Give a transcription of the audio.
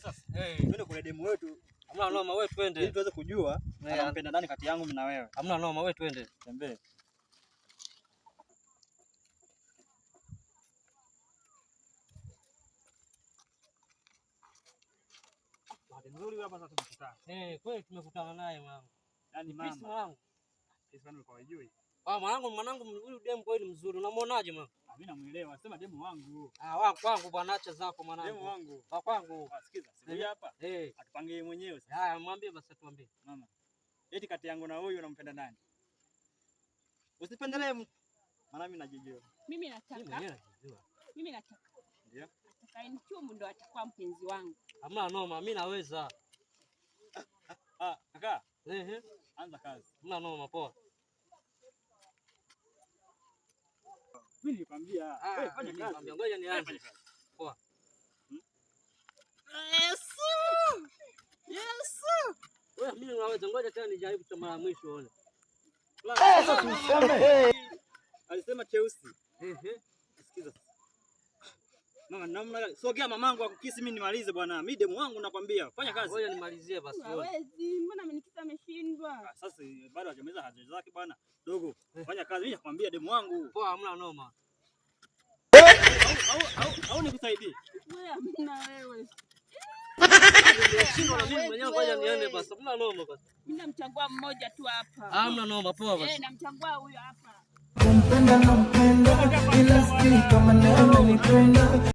sasa. Twende kwa demu wetu. Hamna noma, wewe twende. Ili tuweze kujua anampenda nani kati yangu na wewe. Hamna noma, wewe twende. Tembee. Nzuri hapa sasa tumekutana. Kweli tumekutana naye mwanangu. Yaani mama. Pisi mwanangu. Pisi bwana kwa wajui. Mwanangu huyu demu kweli mzuri. Unamuonaje mwanangu? Mimi namuelewa. Sema demu wangu. Kwangu bwana, acha zako mwanangu. Demu wangu. Kwangu. Sikiza, siku hapa. Atupangie mwenyewe sasa. Haya, mwambie basi atuambie. Mama. Eti kati yangu na huyu unampenda nani? Usipendelee mtu. Maana mimi najijua. Mimi nataka. Ndio. Nataka Nchumu ndo atakuwa mpenzi wangu. Hamna noma, mimi naweza. Kaka. Anza kazi. Hamna noma, poa. Mimi nikwambia, wewe fanya kazi. Ngoja nianze. Poa. Yes. Wewe mimi naweza, ngoja tena nijaribu kwa mara mwisho uone. Sasa tuseme. Alisema cheusi. Sikiza. Mama, namna sogea mamangu akukisi mimi nimalize bwana. Mimi demu wangu nakwambia. Fanya kazi. Ngoja nimalizie basi. Hawezi. Mbona amenikisa ameshindwa? Sasa bado hajamaliza haja zake bwana. Dogo. Fanya kazi. Mimi nakwambia demu wangu. Poa, hamna noma. Au nikusaidie? Wewe hamna wewe. Sio na mimi mwenyewe, ngoja niende basi. Hamna noma basi. Mimi namchagua mmoja tu hapa. Hamna noma, poa basi. Namchagua huyo hapa. Nampenda ila si kama nani nipenda.